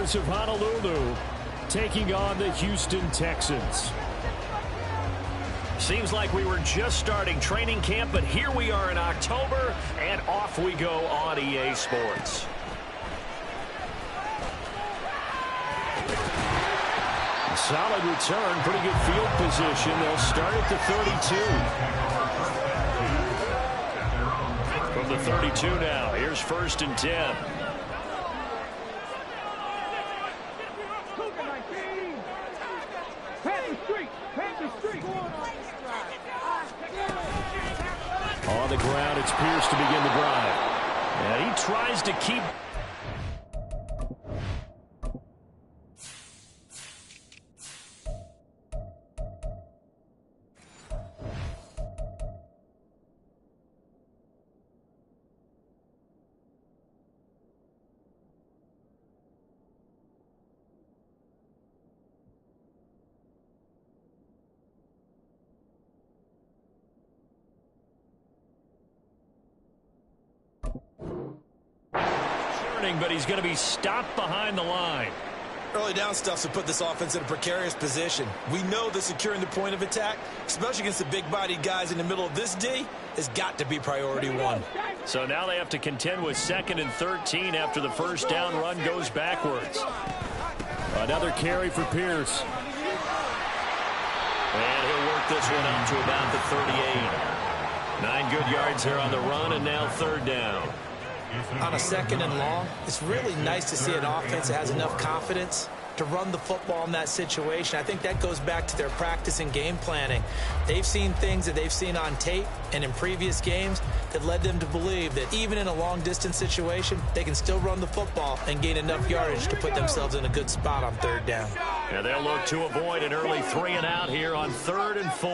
Condors of Honolulu taking on the Houston Texans. Seems like we were just starting training camp, but here we are in October, and off we go on EA Sports. Solid return, pretty good field position. They'll start at the 32. From the 32 now, here's 1st and 10. On the ground, it's Pierce to begin the drive. And he tries to keep... but he's going to be stopped behind the line. Early down stuff to put this offense in a precarious position. We know that securing the point of attack, especially against the big-bodied guys in the middle of this D, has got to be priority one. So now they have to contend with 2nd and 13 after the first down run goes backwards. Another carry for Pierce. And he'll work this one up to about the 38. 9 good yards here on the run, and now 3rd down. On a 2nd and long, it's really nice to see an offense that has enough confidence to run the football in that situation. I think that goes back to their practice and game planning. They've seen things that they've seen on tape and in previous games that led them to believe that even in a long-distance situation, they can still run the football and gain enough yardage to put themselves in a good spot on 3rd down. And they'll look to avoid an early 3-and-out here on 3rd and 4.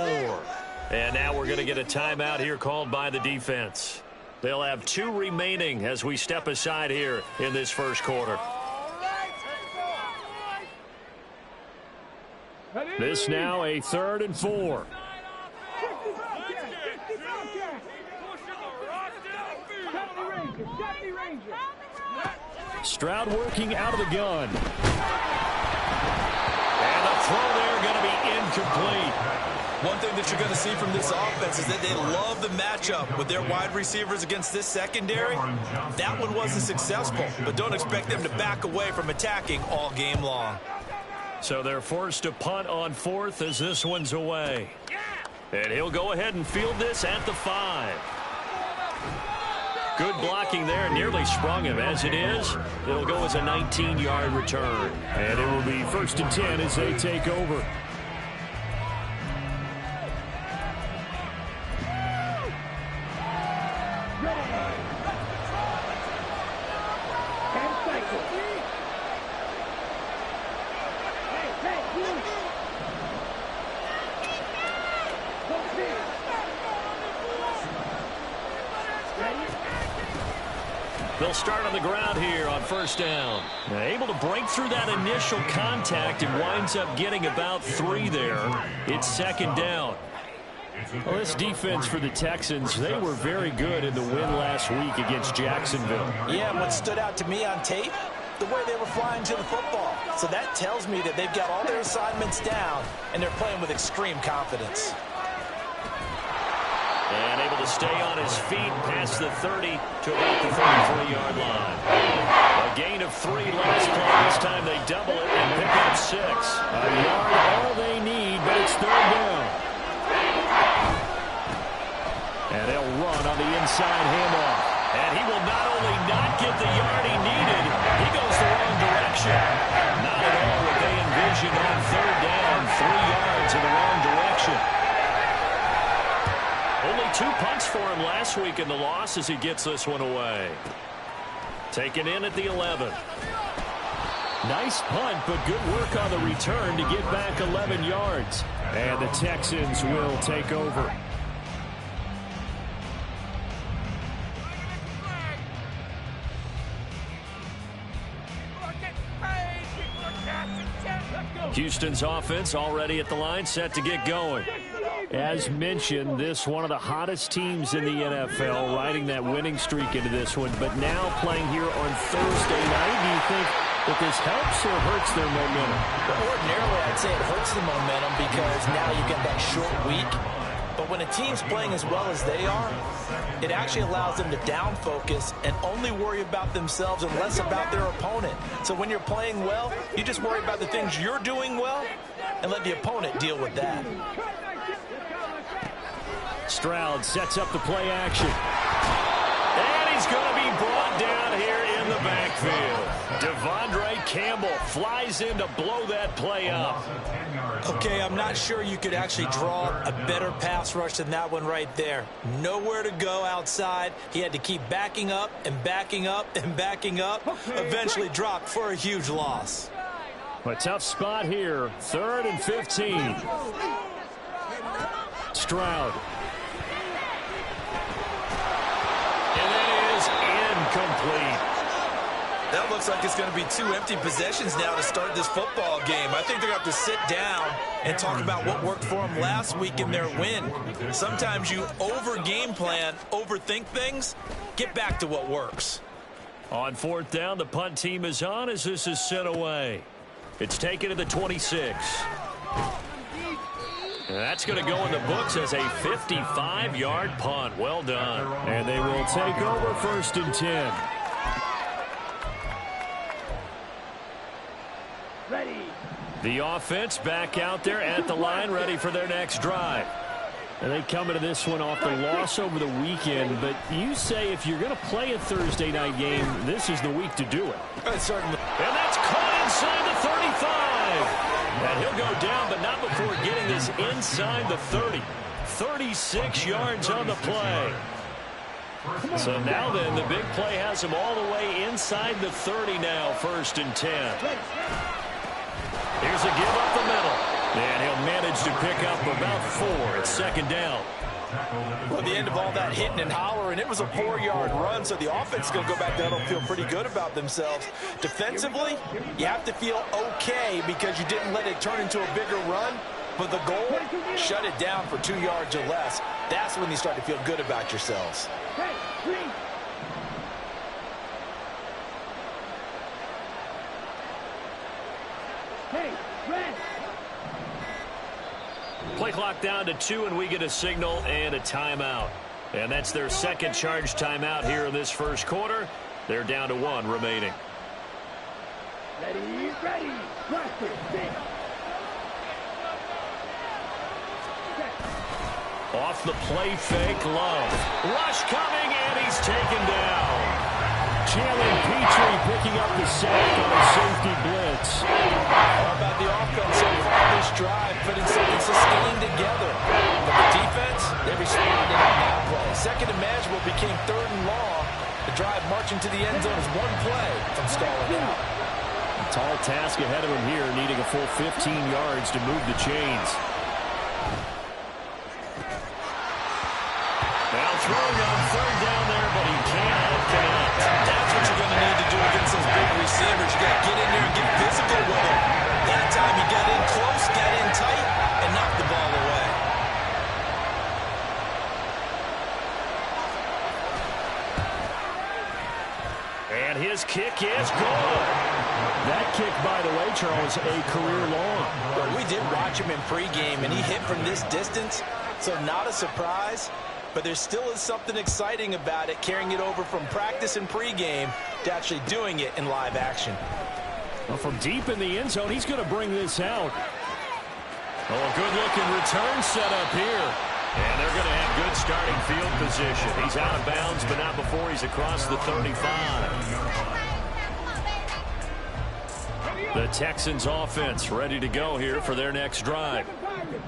And now we're going to get a timeout here called by the defense. They'll have 2 remaining as we step aside here in this first quarter. This now a 3rd and 4. Stroud working out of the gun. And the throw there going to be incomplete. One thing that you're going to see from this offense is that they love the matchup with their wide receivers against this secondary. That one wasn't successful, but don't expect them to back away from attacking all game long. So they're forced to punt on 4th as this one's away. And he'll go ahead and field this at the 5. Good blocking there, nearly sprung him. As it is, it'll go as a 19-yard return. And it will be 1st and 10 as they take over. They'll start on the ground here on 1st down. Now, able to break through that initial contact and winds up getting about 3 there. It's 2nd down. Well, this defense for the Texans, they were very good in the win last week against Jacksonville. Yeah, and what stood out to me on tape, the way they were flying to the football. So that tells me that they've got all their assignments down, and they're playing with extreme confidence. And able to stay on his feet past the 30 to about the 33-yard line. A gain of 3 last play. This time they double it and pick up 6. A yard, all they need, but it's 3rd down. And they'll run on the inside handoff. And he will not only not get the yard he needed, he goes the wrong direction. Not at all what they envisioned on 3rd down. 3 yards in the wrong direction. Only 2 punts for him last week in the loss as he gets this one away. Taken in at the 11. Nice punt, but good work on the return to get back 11 yards. And the Texans will take over. Houston's offense already at the line, set to get going. As mentioned, this one of the hottest teams in the NFL, riding that winning streak into this one, but now playing here on Thursday night. Do you think if this helps or hurts their momentum. Well, ordinarily, I'd say it hurts the momentum because now you get that short week. But when a team's playing as well as they are, it actually allows them to down focus and only worry about themselves and less about their opponent. So when you're playing well, you just worry about the things you're doing well and let the opponent deal with that. Stroud sets up the play action. And he's going to be brought down here in the backfield. Devondre Campbell flies in to blow that play up. Okay, I'm not sure you could actually draw a better pass rush than that one right there. Nowhere to go outside. He had to keep backing up and backing up and backing up. Eventually dropped for a huge loss. A tough spot here. 3rd and 15. Stroud. And that is incomplete. That looks like it's going to be 2 empty possessions now to start this football game. I think they're going to have to sit down and talk about what worked for them last week in their win. Sometimes you over-game plan, overthink things. Get back to what works. On 4th down, the punt team is on as this is sent away. It's taken to the 26. And that's going to go in the books as a 55-yard punt. Well done. And they will take over 1st and 10. The offense back out there at the line, ready for their next drive. And they come into this one off the loss over the weekend. But you say if you're going to play a Thursday night game, this is the week to do it. Certainly. And that's caught inside the 35. And he'll go down, but not before getting this inside the 30. 36 yards on the play. So now then, the big play has him all the way inside the 30 now, 1st and 10. Here's a give up the middle. And he'll manage to pick up about 4. It's 2nd down. Well, at the end of all that hitting and hollering, it was a 4-yard run, so the offense is going to go back there and feel pretty good about themselves. Defensively, you have to feel okay because you didn't let it turn into a bigger run. But the goal, shut it down for 2 yards or less. That's when you start to feel good about yourselves. Play clock down to 2, and we get a signal and a timeout. And that's their second charge timeout here in this first quarter. They're down to 1 remaining. Ready. Off the play fake, Love. Rush coming, and he's taken down. Jalen Petrie picking up the sack on a safety blitz. How about the offense so far this drive, putting something sustained together? But the defense, they responded on that play. Second and manageable became 3rd and long. The drive marching to the end zone is 1 play from stalling out. A tall task ahead of him here, needing a full 15 yards to move the chains. Now throwing on 3rd down there, but he can't connect. That's what you're going to need to do against those big receivers. You got to get in there and get physical with them. That time he got in close, got in tight, and knocked the ball away. And his kick is good. That kick, by the way, Charles, a career long. Well, we did watch him in pregame, and he hit from this distance, so not a surprise. But there still is something exciting about it, carrying it over from practice and pregame to actually doing it in live action. Well, from deep in the end zone, he's going to bring this out. Oh, a good-looking return set up here. And they're going to have good starting field position. He's out of bounds, but not before he's across the 35. The Texans offense ready to go here for their next drive.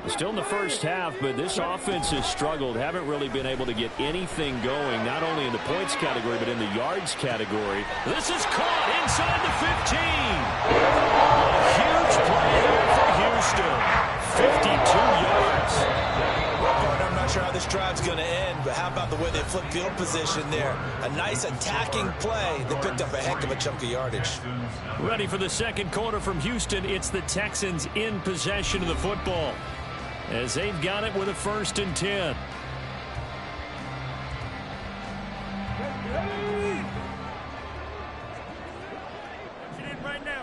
Still in the first half, but this offense has struggled. Haven't really been able to get anything going, not only in the points category, but in the yards category. This is caught inside the 15. A huge play there for Houston. 52 yards. I'm not sure how this drive's going to end, but how about the way they flip field position there? A nice attacking play that picked up a heck of a chunk of yardage. Ready for the second quarter from Houston. It's the Texans in possession of the football as they've got it with a 1st and 10. Right now.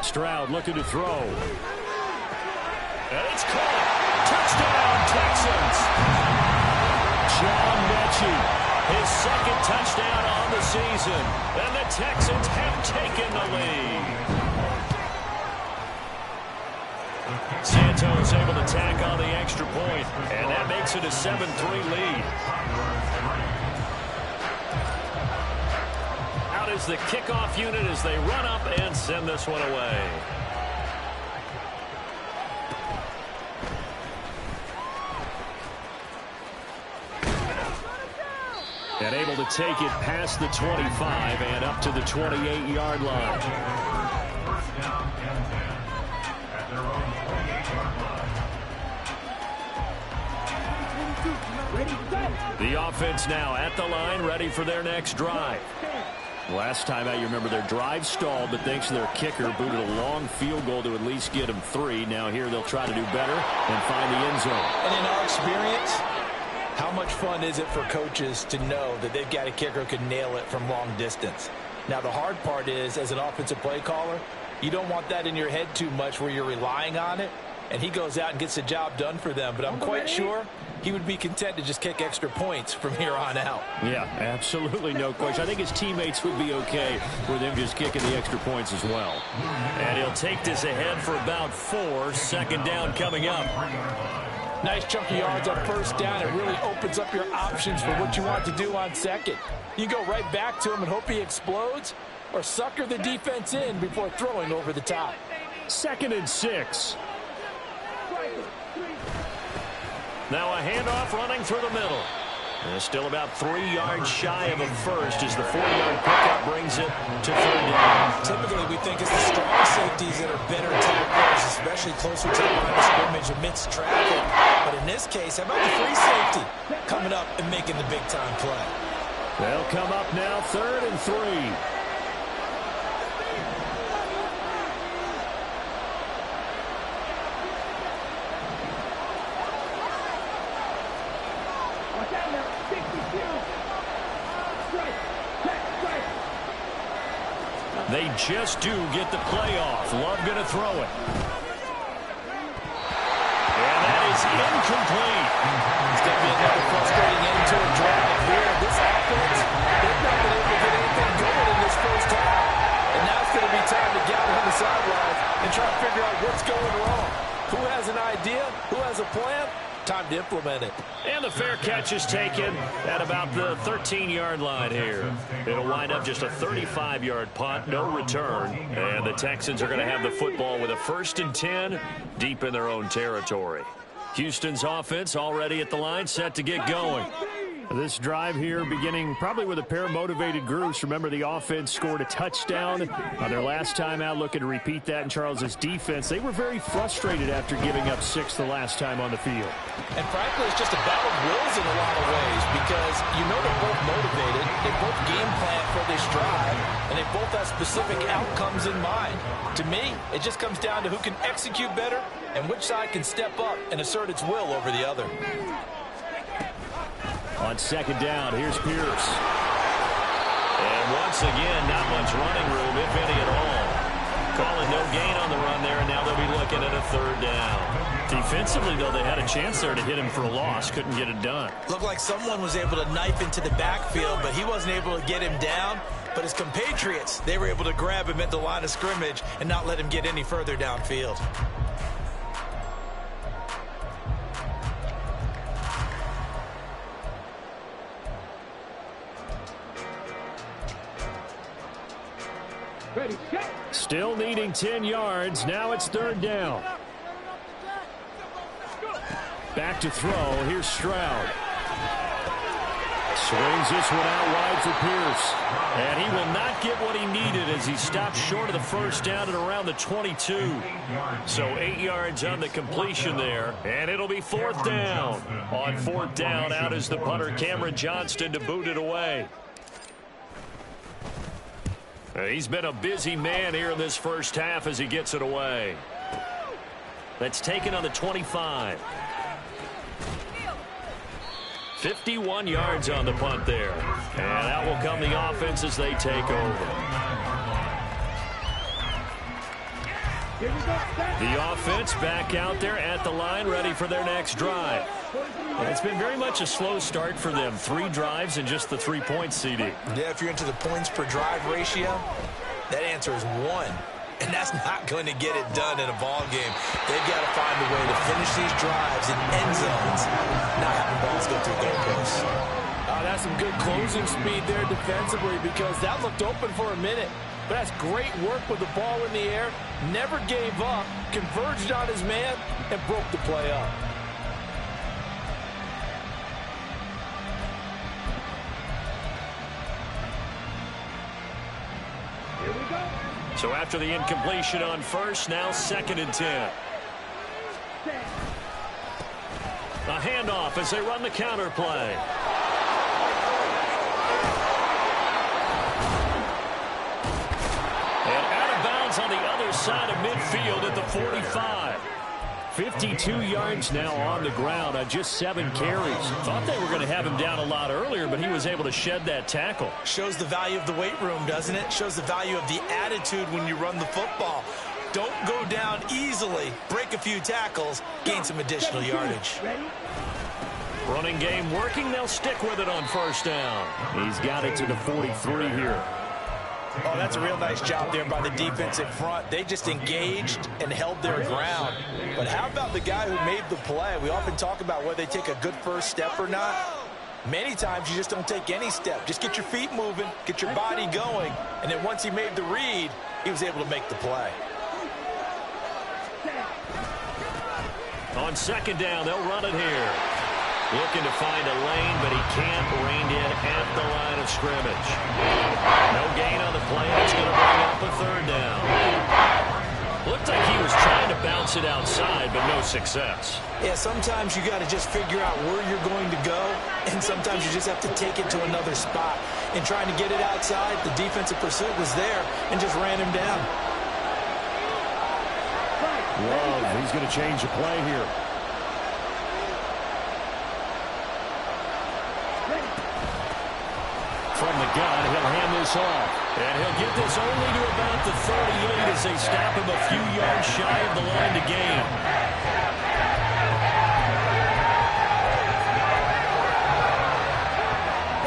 Stroud looking to throw. And it's caught. Touchdown, Texans. John Mechie, his second touchdown on the season. And the Texans have taken the lead. Santos able to tack on the extra point, and that makes it a 7-3 lead. Out is the kickoff unit as they run up and send this one away. And able to take it past the 25 and up to the 28-yard line. The offense now at the line, ready for their next drive. Last time out, you remember their drive stalled, but thanks to their kicker, booted a long field goal to at least get them 3. Now here they'll try to do better and find the end zone. And in our experience, how much fun is it for coaches to know that they've got a kicker who can nail it from long distance? Now, the hard part is, as an offensive play caller, you don't want that in your head too much where you're relying on it, and he goes out and gets the job done for them. But I'm quite sure he would be content to just kick extra points from here on out. Yeah, absolutely no question. I think his teammates would be okay with him just kicking the extra points as well. And he'll take this ahead for about 4. Second down coming up. Nice chunk of yards on first down. It really opens up your options for what you want to do on second. You go right back to him and hope he explodes, or sucker the defense in before throwing over the top. 2nd and 6. Now a handoff running through the middle. And still about 3 yards shy of a first as the 4-yard pickup brings it to 3rd down. Typically, we think it's the strong safeties that are better tacklers, especially closer to the line of scrimmage amidst traffic. But in this case, how about the free safety coming up and making the big-time play? They'll come up now 3rd and 3. They just do get the play off. Love going to throw it. And that is incomplete. It's going to be another frustrating end to a drive here. This offense, they've not been able to get anything going in this first half. And now it's going to be time to gather on the sidelines and try to figure out what's going wrong. Who has an idea? Who has a plan? Time to implement it. And the fair catch is taken at about the 13-yard line here. It'll wind up just a 35-yard punt, no return. And the Texans are going to have the football with a 1st and 10 deep in their own territory. Houston's offense already at the line, set to get going. This drive here beginning probably with a pair of motivated groups. Remember, the offense scored a touchdown on their last time out, looking to repeat that in Charles's defense. They were very frustrated after giving up 6 the last time on the field. And frankly, it's just a battle of wills in a lot of ways because you know they're both motivated. They both game plan for this drive, and they both have specific outcomes in mind. To me, it just comes down to who can execute better and which side can step up and assert its will over the other. On 2nd down, here's Pierce. And once again, not much running room, if any at all. Calling no gain on the run there, and now they'll be looking at a 3rd down. Defensively, though, they had a chance there to hit him for a loss. Couldn't get it done. Looked like someone was able to knife into the backfield, but he wasn't able to get him down. But his compatriots, they were able to grab him at the line of scrimmage and not let him get any further downfield. Still needing 10 yards. Now it's 3rd down. Back to throw. Here's Stroud. Swings this one out wide for Pierce. And he will not get what he needed as he stopped short of the 1st down at around the 22. So 8 yards on the completion there. And it'll be 4th down. On 4th down, out is the punter, Cameron Johnston, to boot it away. He's been a busy man here in this first half as he gets it away. That's taken on the 25. 51 yards on the punt there. And out will come the offense as they take over. The offense back out there at the line, ready for their next drive. And it's been very much a slow start for them. 3 drives and just the 3 points, CD. Yeah, if you're into the points per drive ratio, that answer is 1. And that's not going to get it done in a ball game. They've got to find a way to finish these drives in end zones, not having balls go through goalposts. That's some good closing speed there defensively, because that looked open for a minute. But that's great work with the ball in the air. Never gave up, converged on his man, and broke the play up. So after the incompletion on first, now 2nd and 10. A handoff as they run the counter play. And out of bounds on the other side of midfield at the 45. 52 yards now on the ground on just 7 carries. Thought they were going to have him down a lot earlier, but he was able to shed that tackle. Shows the value of the weight room, doesn't it? Shows the value of the attitude when you run the football. Don't go down easily. Break a few tackles. Gain some additional yardage. Running game working. They'll stick with it on first down. He's got it to the 43 here. Oh, that's a real nice job there by the defensive front. They just engaged and held their ground. But how about the guy who made the play? We often talk about whether they take a good first step or not. Many times you just don't take any step. Just get your feet moving, get your body going, and then once he made the read, he was able to make the play. On 2nd down, they'll run it here. Looking to find a lane, but he can't rein in at the line of scrimmage. No gain on the play. That's going to bring up a 3rd down. Looked like he was trying to bounce it outside, but no success. Yeah, sometimes you got to just figure out where you're going to go, and sometimes you just have to take it to another spot. In trying to get it outside, the defensive pursuit was there and just ran him down. Love, he's going to change the play here. From the gun, he'll hand this off. And he'll get this only to about the 38 as they snap him a few yards shy of the line to gain.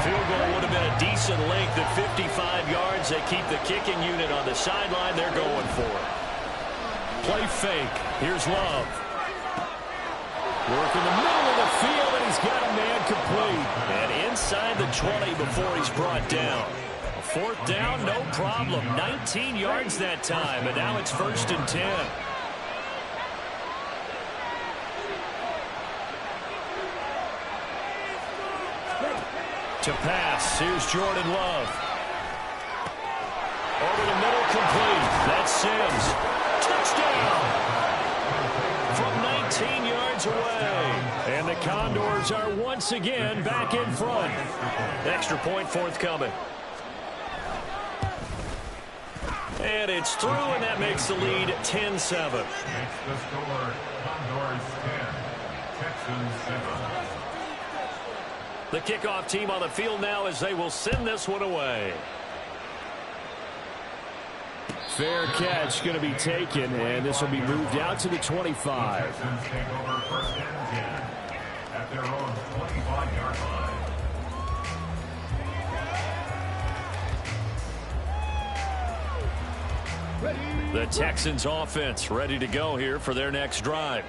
Field goal would have been a decent length at 55 yards. They keep the kicking unit on the sideline. They're going for it. Play fake. Here's Love. Work in the middle of the field, and he's got a man complete. And inside the 20 before he's brought down. 4th down, no problem. 19 yards that time, and now it's 1st and 10. To pass, here's Jordan Love. Over the middle, complete. That's Sims. Touchdown! From 19 yards away. And the Condors are once again back in front. Extra point forthcoming. And it's through, and that makes the lead 10-7. Makes the score Condors 10, Texans 7. The kickoff team on the field now as they will send this one away. Fair catch going to be taken, and this will be moved out to the 25. Texans take over 1st and 10 at their own 25-yard line. The Texans offense ready to go here for their next drive.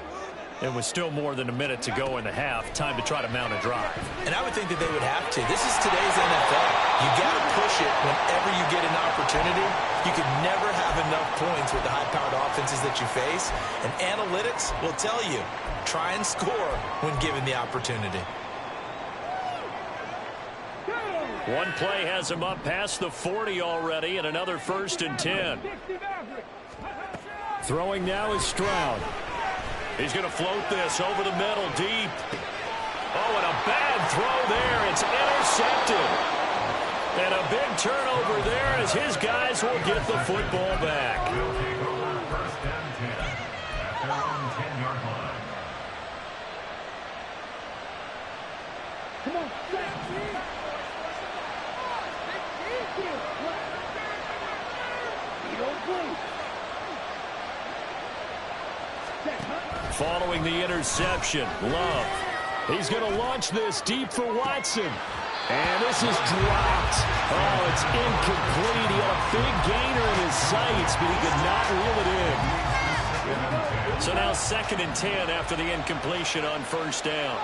And with still more than a minute to go in the half, time to try to mount a drive. And I would think that they would have to. This is today's NFL. You got to push it whenever you get an opportunity. You could never have enough points with the high-powered offenses that you face. And analytics will tell you, try and score when given the opportunity. One play has him up past the 40 already, and another 1st and 10. Throwing now is Stroud. He's going to float this over the middle deep. Oh, and a bad throw there. It's intercepted. And a big turnover there as his guys will get the football back. They'll take over 1st and 10 at their own 10-yard line. Come on, you don't play. Following the interception, Love. He's going to launch this deep for Watson. And this is dropped. Oh, it's incomplete. He had a big gainer in his sights, but he could not reel it in. So now 2nd and 10 after the incompletion on 1st down.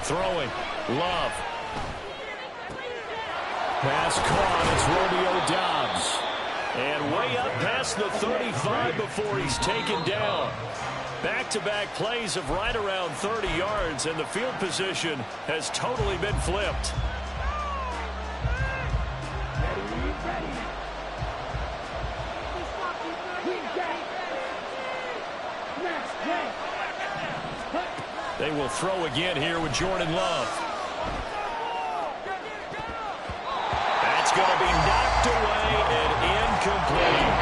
Throwing. Love. Pass caught. It's Romeo Doubs. And way up past the 35 before he's taken down. Back-to-back plays of right around 30 yards, and the field position has totally been flipped. They will throw again here with Jordan Love. That's going to be knocked away and incomplete.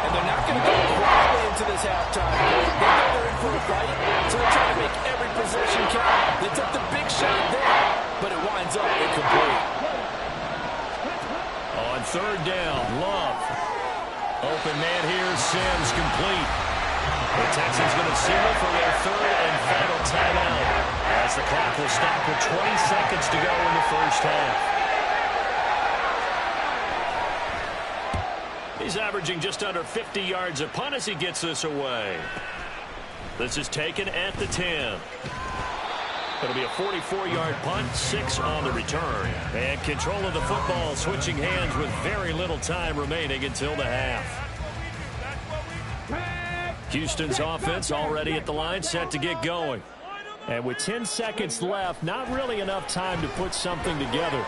And they're not going to go quietly into this halftime. They know they're in for a fight, so they're trying to make every possession count. They took the big shot there, but it winds up incomplete. On 3rd down, Love. Open man here, Sims complete. The Texans going to signal for their 3rd and final timeout as the clock will stop with 20 seconds to go in the 1st half. He's averaging just under 50 yards a punt as he gets this away. This is taken at the 10. It'll be a 44-yard punt, 6 on the return. And control of the football switching hands with very little time remaining until the half. Houston's offense already at the line, set to get going. And with 10 seconds left, not really enough time to put something together.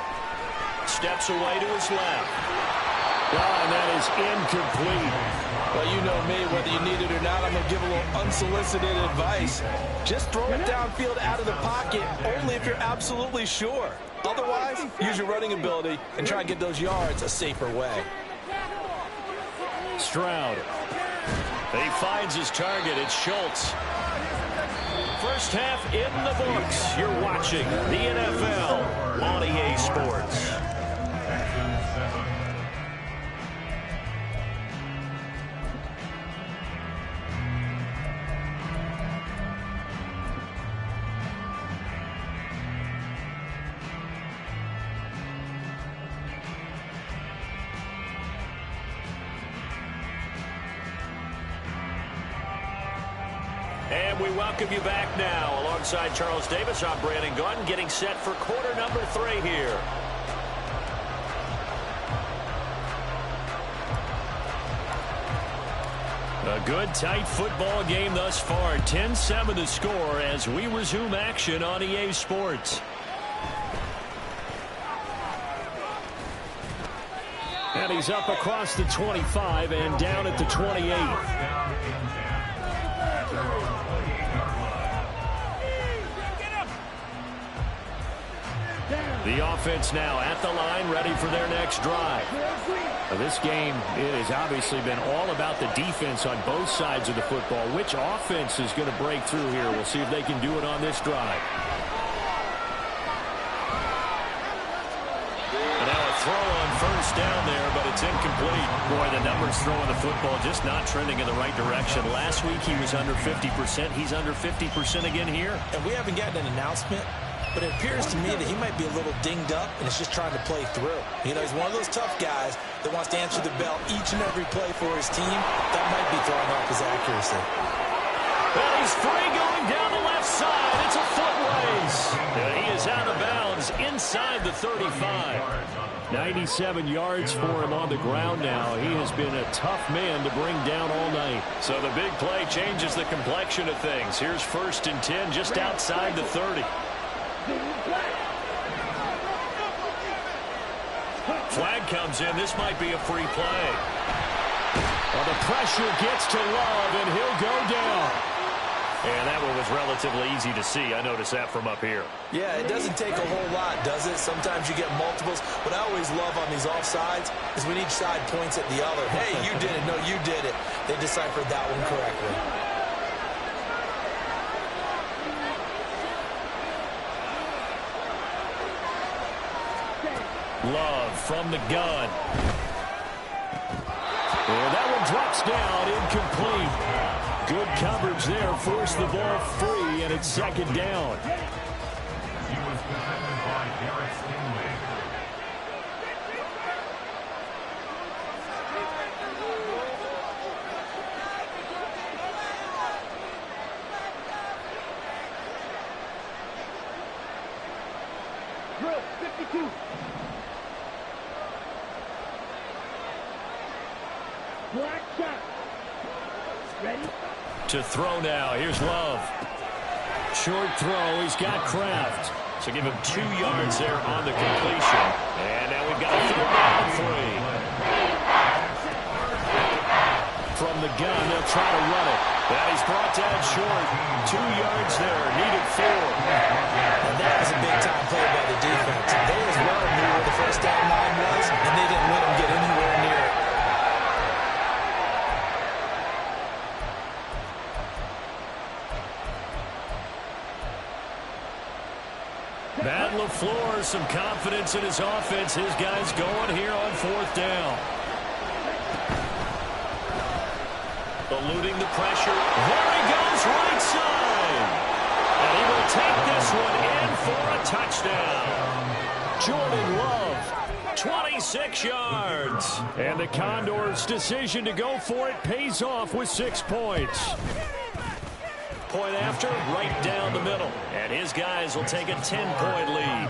Steps away to his left. And that is incomplete. Well, you know me, whether you need it or not, I'm going to give a little unsolicited advice. Just throw it downfield out of the pocket, only if you're absolutely sure. Otherwise, use your running ability and try and get those yards a safer way. Stroud. He finds his target. It's Schultz. First half in the books. You're watching the NFL on EA Sports. And we welcome you back now. Alongside Charles Davis, I'm Brandon Gunn, getting set for quarter number 3 here. A good, tight football game thus far. 10-7 the score as we resume action on EA Sports. And he's up across the 25 and down at the 28. The offense now at the line, ready for their next drive. Now, this game, it has obviously been all about the defense on both sides of the football. Which offense is going to break through here? We'll see if they can do it on this drive. And now a throw on 1st down there, but it's incomplete. Boy, the numbers throwing the football just not trending in the right direction. Last week he was under 50%. He's under 50% again here. And we haven't gotten an announcement, but it appears to me that he might be a little dinged up and is just trying to play through. You know, he's one of those tough guys that wants to answer the bell each and every play for his team. That might be throwing off his accuracy. Well, he's free going down the left side. It's a foot race. Yeah, he is out of bounds inside the 35. 97 yards for him on the ground now. He has been a tough man to bring down all night. So the big play changes the complexion of things. Here's 1st and 10 just outside the 30. Flag comes in. This might be a free play. Well, the pressure gets to Love, and he'll go down. And that one was relatively easy to see. I noticed that from up here. Yeah, it doesn't take a whole lot, does it? Sometimes you get multiples. What I always love on these offsides is when each side points at the other. Hey, you did it. No, you did it. They deciphered that one correctly. Love from the gun. And that one drops down, incomplete. Good coverage there. Forced the ball free, and it's second down. He was defended by Garrett Stingley. Drill 52. Black shot. Ready? To throw now. Here's Love. Short throw. He's got Kraft. So give him 2 yards there on the completion. And now we've got a 3rd down and 3. From the gun, they'll try to run it. And he's brought down short. 2 yards there. Needed 4. And that was a big-time play by the defense. They as well knew where the first down line was, and they didn't let them get anywhere near it. Matt LaFleur, some confidence in his offense. His guys going here on 4th down. Eluding the pressure. There he goes, right side. And he will take this one in for a touchdown. Jordan Love, 26 yards. And the Condors' decision to go for it pays off with 6 points. Point after, right down the middle. And his guys will take a 10-point lead.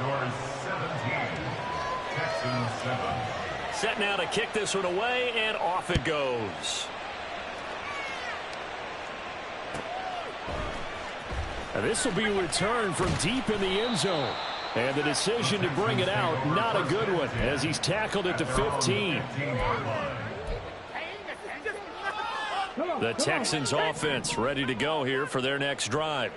Texans 7. Set now to kick this one away, and off it goes. And this will be returned from deep in the end zone. And the decision to bring it out, not a good one, as he's tackled at the 15. The Texans offense ready to go here for their next drive.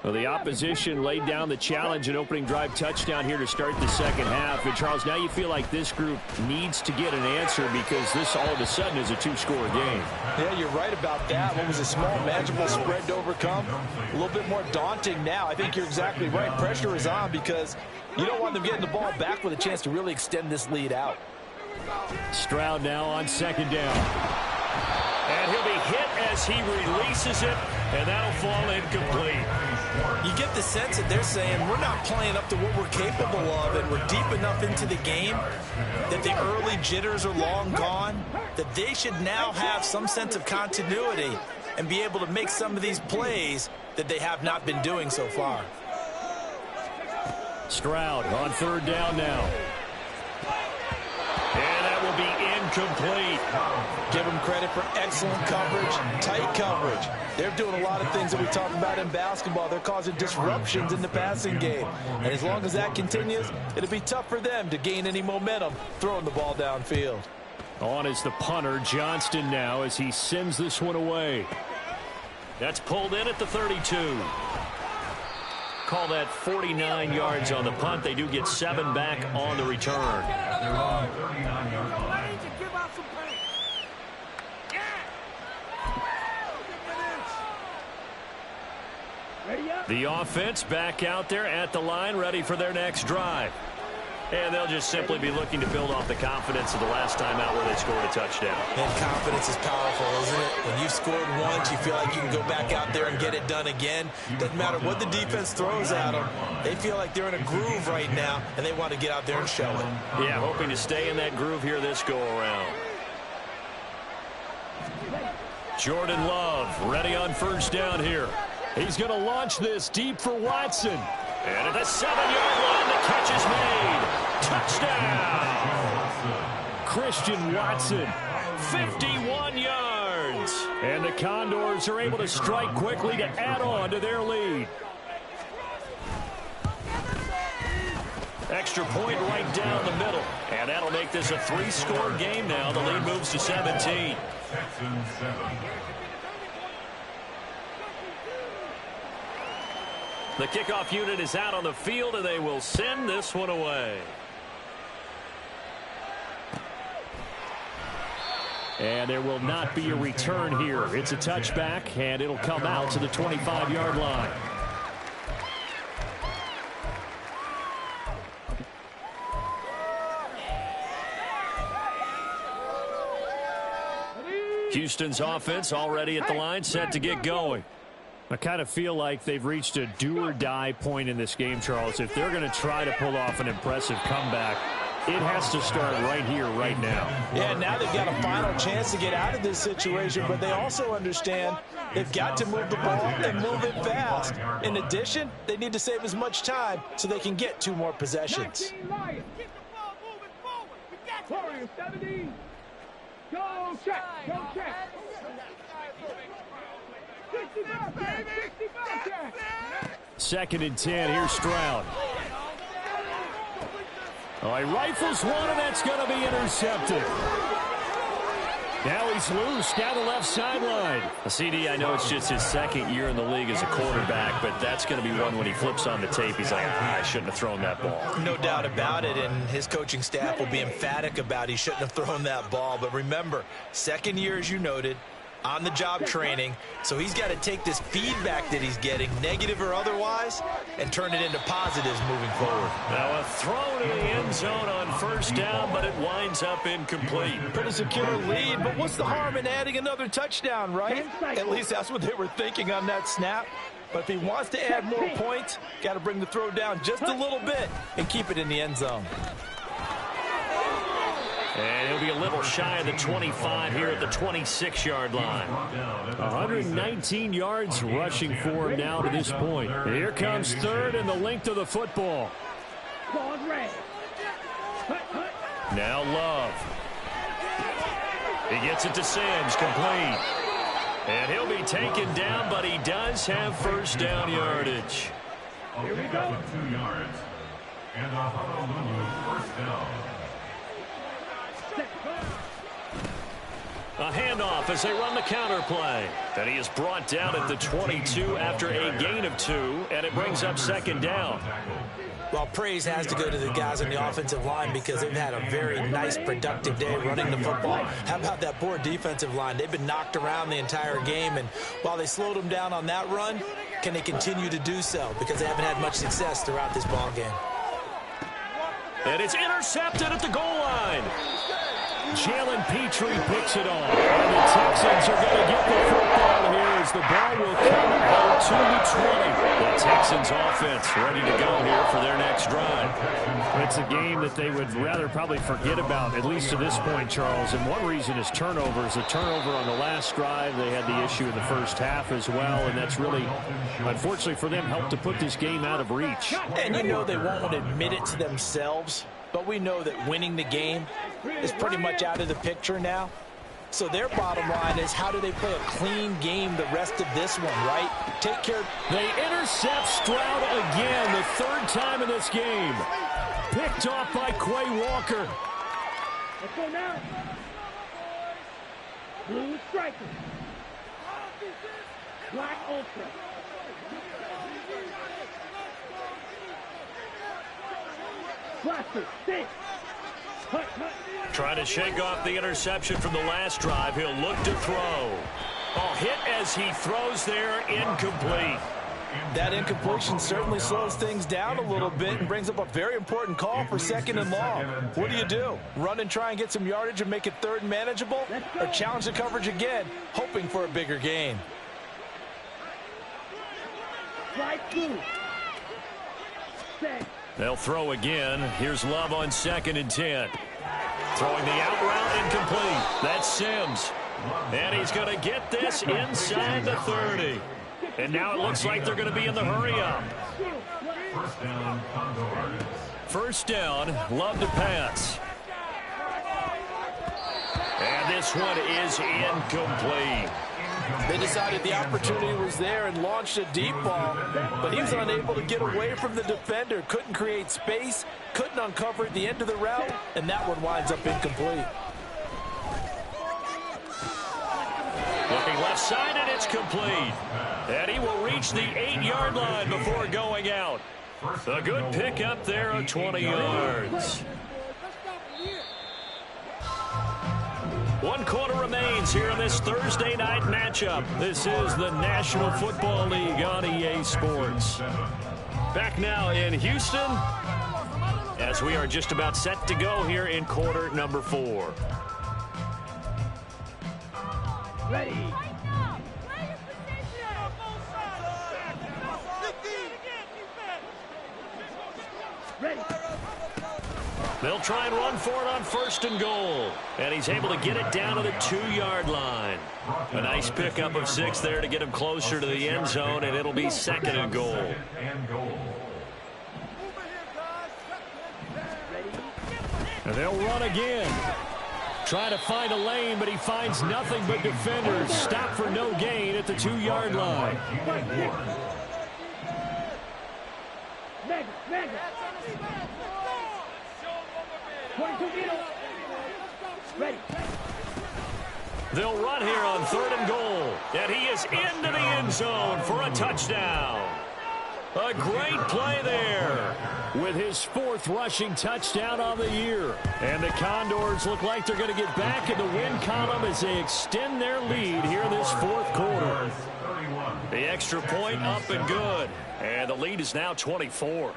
Well, the opposition laid down the challenge and opening drive touchdown here to start the second half. And, Charles, now you feel like this group needs to get an answer because this all of a sudden is a 2-score game. Yeah, you're right about that. What was a small, manageable spread to overcome? A little bit more daunting now. I think you're exactly right. Pressure is on because you don't want them getting the ball back with a chance to really extend this lead out. Stroud now on 2nd down. And he'll be hit as he releases it, and that'll fall incomplete. You get the sense that they're saying we're not playing up to what we're capable of, and we're deep enough into the game that the early jitters are long gone, that they should now have some sense of continuity and be able to make some of these plays that they have not been doing so far. Stroud on 3rd down now. And that will be incomplete. Give them credit for excellent coverage, tight coverage. They're doing a lot of things that we talk about in basketball. They're causing disruptions in the passing game. And as long as that continues, it'll be tough for them to gain any momentum throwing the ball downfield. On is the punter, Johnston now, as he sends this one away. That's pulled in at the 32. Call that 49 yards on the punt. They do get 7 back on the return. The offense back out there at the line, ready for their next drive. And they'll just simply be looking to build off the confidence of the last time out where they scored a touchdown. And confidence is powerful, isn't it? When you've scored once, you feel like you can go back out there and get it done again. Doesn't matter what the defense throws at them. They feel like they're in a groove right now, and they want to get out there and show it. Yeah, hoping to stay in that groove here this go-around. Jordan Love ready on 1st down here. He's going to launch this deep for Watson. And at the 7-yard line, the catch is made. Touchdown! Christian Watson, 51 yards. And the Condors are able to strike quickly to add on to their lead. Extra point right down the middle. And that'll make this a 3-score game now. The lead moves to 17. Texans 7. The kickoff unit is out on the field, and they will send this one away. And there will not be a return here. It's a touchback, and it'll come out to the 25-yard line. Houston's offense already at the line, set to get going. I kind of feel like they've reached a do-or-die point in this game, Charles. If they're going to try to pull off an impressive comeback, it has to start right here, right now. Yeah, now they've got a final chance to get out of this situation, but they also understand they've got to move the ball and move it fast. In addition, they need to save as much time so they can get 2 more possessions. Warriors 70. Go check. Go check. 65 check. 65 check. 2nd and 10. Here's Stroud. Oh, he rifles one, and that's going to be intercepted. Now he's loose down the left sideline. CD, I know it's just his 2nd year in the league as a quarterback, but that's going to be one when he flips on the tape. He's like, I shouldn't have thrown that ball. No doubt about it, and his coaching staff will be emphatic about he shouldn't have thrown that ball. But remember, 2nd year, as you noted, on-the-job training, so he's got to take this feedback that he's getting, negative or otherwise, and turn it into positives moving forward. Now a throw to the end zone on 1st down, but it winds up incomplete. Pretty secure lead, but what's the harm in adding another touchdown, right? At least that's what they were thinking on that snap. But if he wants to add more points, got to bring the throw down just a little bit and keep it in the end zone. And he'll be a little shy of the 25 here at the 26-yard line. 119 yards rushing for him now to this point. Here comes 3rd and the length of the football. Now Love. He gets it to Sims, complete. And he'll be taken down, but he does have 1st down yardage. Here we go. 2 yards. And a Honolulu 1st down. A handoff as they run the counter play. And he is brought down at the 22 after a gain of 2, and it brings up 2nd down. Well, praise has to go to the guys on the offensive line because they've had a very nice, productive day running the football. How about that poor defensive line? They've been knocked around the entire game, and while they slowed them down on that run, can they continue to do so? Because they haven't had much success throughout this ball game. And it's intercepted at the goal line. Jalen Petrie picks it off. And the Texans are going to get the football here as the ball will come out to the 20. The Texans offense ready to go here for their next drive. It's a game that they would rather probably forget about, at least to this point, Charles. And one reason is turnovers. A turnover on the last drive. They had the issue in the 1st half as well, and that's really, unfortunately for them, helped to put this game out of reach. And you know they won't admit it to themselves, but we know that winning the game is pretty much out of the picture now. So their bottom line is, how do they play a clean game the rest of this one, right? Take care. They intercept Stroud again, the 3rd time in this game. Picked off by Quay Walker. Let's go now. Blue striker. Black ultra. Blaster, sit. Hut, hut. Trying to shake off the interception from the last drive. He'll look to throw. Oh, hit as he throws there, incomplete. That incompletion certainly slows things down a little bit and brings up a very important call for 2nd and long. What do? Run and try and get some yardage and make it 3rd and manageable? Or challenge the coverage again, hoping for a bigger gain? Right through. Set. They'll throw again. Here's Love on 2nd and 10. Throwing the out route, incomplete. That's Sims. And he's going to get this inside the 30. And now it looks like they're going to be in the hurry-up. 1st down, Condors. 1st down, Love to pass. And this one is incomplete. They decided the opportunity was there and launched a deep ball, but he was unable to get away from the defender, couldn't create space, couldn't uncover at the end of the route, and that one winds up incomplete. Looking left side, and it's complete. And he will reach the 8-yard line before going out. A good pick up there of 20 yards. 1 quarter remains here in this Thursday night matchup. This is the National Football League on EA Sports. Back now in Houston as we are just about set to go here in quarter number 4. Ready. Ready. They'll try and run for it on 1st and goal. And he's able to get it down to the 2-yard line. A nice pickup of 6 there to get him closer to the end zone, and it'll be 2nd and goal. And they'll run again. Trying to find a lane, but he finds nothing but defenders. Stop for no gain at the 2-yard line. Ready. They'll run here on 3rd and goal. And he is into the end zone for a touchdown. A great play there. With his 4th rushing touchdown on the year. And the Condors look like they're going to get back in the win column as they extend their lead here in this 4th quarter. The extra point up and good. And the lead is now 24.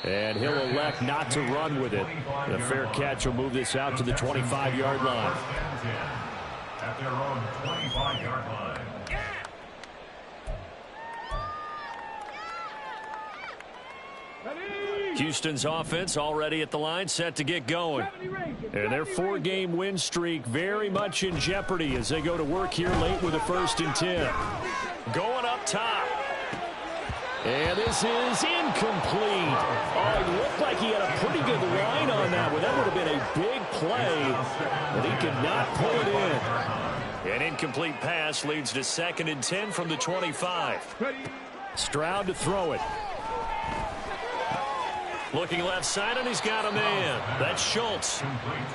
And he'll elect not to run with it. The fair catch will move this out to the 25-yard line. At their own 25-yard line. Houston's offense already at the line, set to get going. And their 4-game win streak very much in jeopardy as they go to work here late with a 1st and 10. Going up top. And this is incomplete. Oh, it looked like he had a pretty good line on that one. That would have been a big play, but he could not pull it in. An incomplete pass leads to 2nd and 10 from the 25. Stroud to throw it. Looking left side, and he's got a man. That's Schultz.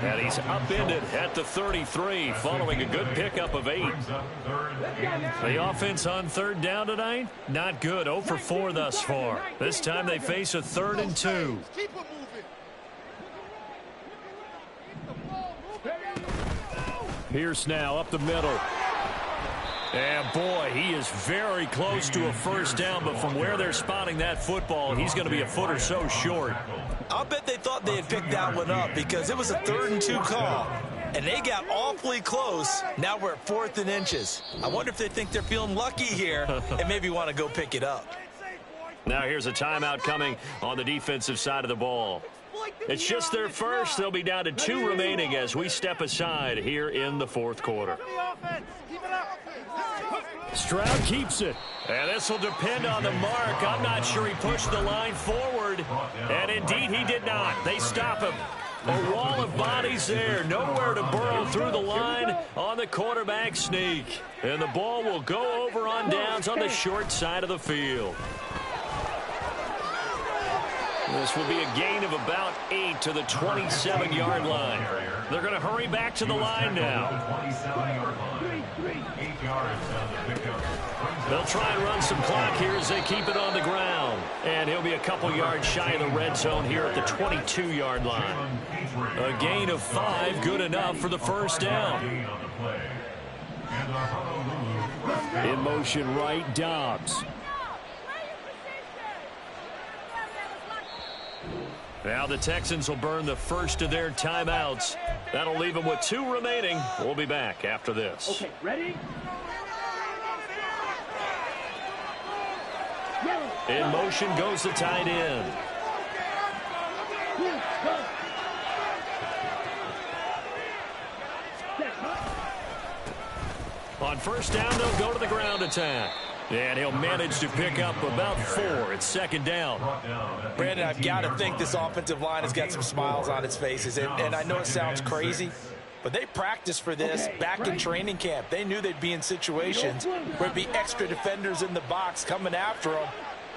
And he's upended at the 33 following a good pickup of 8. The offense on 3rd down tonight, not good. 0 for 4 thus far. This time they face a 3rd and 2. Pierce now up the middle. And boy, he is very close to a 1st down, but from where they're spotting that football, he's going to be a foot or so short. I'll bet they thought they had picked that one up because it was a 3rd and 2 call. And they got awfully close. Now we're at 4th and inches. I wonder if they think they're feeling lucky here and maybe want to go pick it up. Now here's a timeout coming on the defensive side of the ball. It's just their first. They'll be down to 2 remaining as we step aside here in the 4th quarter. Stroud keeps it. And this will depend on the mark. I'm not sure he pushed the line forward. And indeed he did not. They stop him. A wall of bodies there. Nowhere to burrow through the line on the quarterback sneak. And the ball will go over on downs on the short side of the field. This will be a gain of about 8 to the 27-yard line. They're going to hurry back to the line now. They'll try and run some clock here as they keep it on the ground. And he'll be a couple yards shy of the red zone here at the 22-yard line. A gain of 5, good enough for the 1st down. In motion right, Dobbs. Now the Texans will burn the first of their timeouts. That'll leave them with 2 remaining. We'll be back after this. Okay, ready? In motion goes the tight end. On 1st down, they'll go to the ground attack. And he'll manage to pick up about 4. It's 2nd down. Brandon, I've got to think this offensive line has got some smiles on its faces. And I know it sounds crazy, but they practiced for this back in training camp. They knew they'd be in situations where there'd be extra defenders in the box coming after them,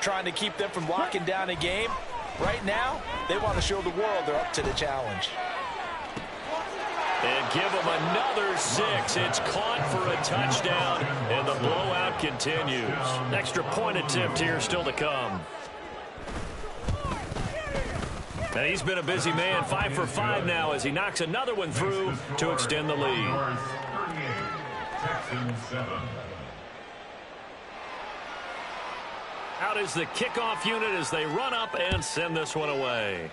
trying to keep them from locking down a game. Right now, they want to show the world they're up to the challenge. And give them another 6. It's caught for a touchdown, and the blowout continues. Extra point attempt here still to come. And he's been a busy man, 5 for 5 now as he knocks another one through to extend the lead. Out is the kickoff unit as they run up and send this one away.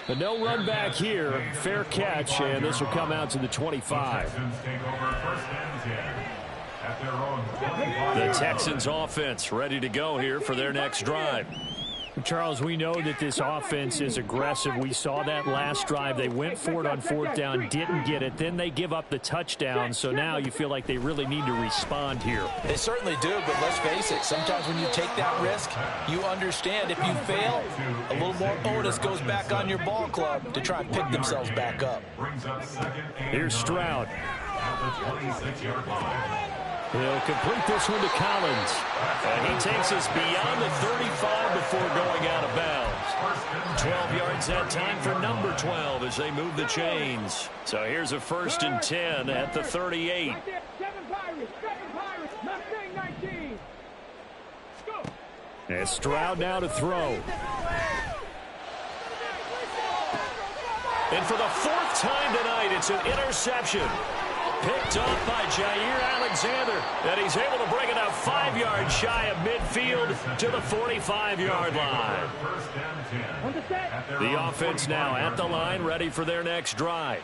But no run back here. Fair catch, and this will come out to the 25. The Texans offense ready to go here for their next drive. Charles, we know that this offense is aggressive. We saw that last drive. They went for it on fourth down, didn't get it. Then they give up the touchdown. So now you feel like they really need to respond here. They certainly do, but let's face it. Sometimes when you take that risk, you understand if you fail, a little more onus goes back on your ball club to try and pick themselves back up. Here's Stroud. He'll complete this one to Collins. And he takes us beyond the 35 before going out of bounds. 12 yards that time for number 12 as they move the chains. So here's a 1st and 10 at the 38. And Stroud now to throw. And for the 4th time tonight, it's an interception. Picked off by Jair Alexander, and he's able to bring it out 5 yards shy of midfield to the 45-yard line. The offense now at the line, ready for their next drive.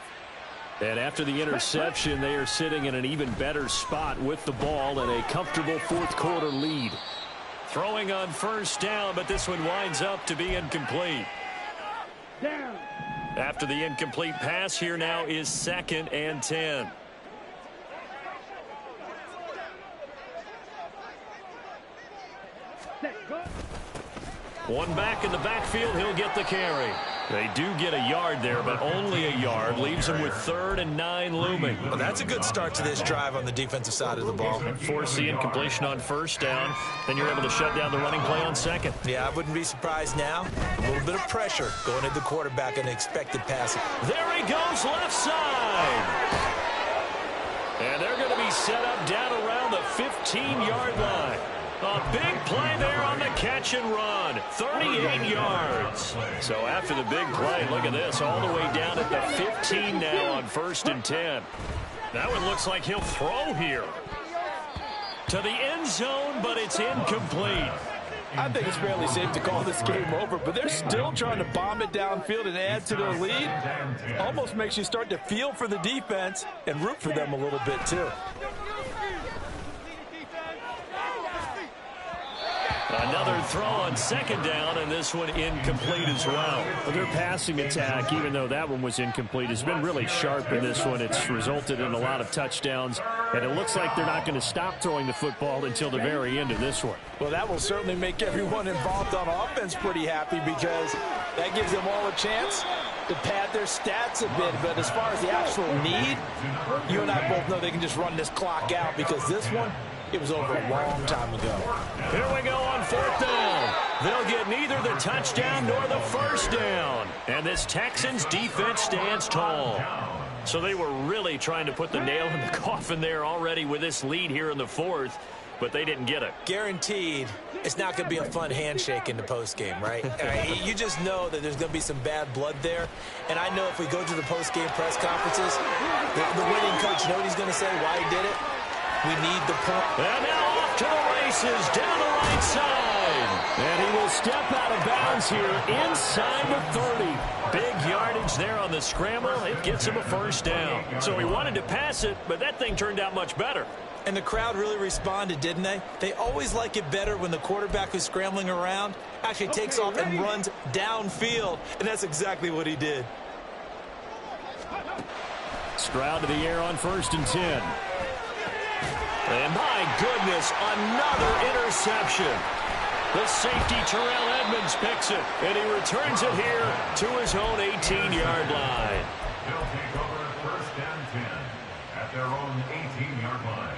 And after the interception, they are sitting in an even better spot with the ball and a comfortable 4th quarter lead. Throwing on 1st down, but this one winds up to be incomplete. After the incomplete pass, here now is 2nd and 10. One back in the backfield, he'll get the carry. They do get a yard there, but only a yard. Leaves them with 3rd and 9 looming. Well, that's a good start to this drive on the defensive side of the ball. And force the incompletion on 1st down. Then you're able to shut down the running play on 2nd. Yeah, I wouldn't be surprised now. A little bit of pressure going at the quarterback and expected passing. There he goes, left side. And they're going to be set up down around the 15-yard line. A big play there on the catch and run. 38 yards. So after the big play, look at this, all the way down at the 15 now on 1st and 10. That one looks like he'll throw here. To the end zone, but it's incomplete. I think it's fairly safe to call this game over, but they're still trying to bomb it downfield and add to their lead. Almost makes you start to feel for the defense and root for them a little bit, too. Another throw on 2nd down, and this one incomplete as well. Their passing attack, even though that one was incomplete, has been really sharp in this one. It's resulted in a lot of touchdowns, and it looks like they're not going to stop throwing the football until the very end of this one. Well, that will certainly make everyone involved on offense pretty happy because that gives them all a chance to pad their stats a bit. But as far as the actual need, you and I both know they can just run this clock out because this one, it was over a long time ago. Here we go on 4th down. They'll get neither the touchdown nor the 1st down. And this Texans defense stands tall. So they were really trying to put the nail in the coffin there already with this lead here in the 4th, but they didn't get it. Guaranteed, it's not going to be a fun handshake in the postgame, right? You just know that there's going to be some bad blood there. And I know if we go to the postgame press conferences, the winning coach, you know what he's going to say, why he did it? We need the point. And now off to the races, down the right side. And he will step out of bounds here inside the 30. Big yardage there on the scramble. It gets him a 1st down. So he wanted to pass it, but that thing turned out much better. And the crowd really responded, didn't they? They always like it better when the quarterback who's scrambling around actually takes off and runs downfield. And that's exactly what he did. Stroud to the air on 1st and 10. And my goodness, another interception. The safety, Terrell Edmonds, picks it, and he returns it here to his own 18-yard line. They'll take over 1st and 10 at their own 18-yard line.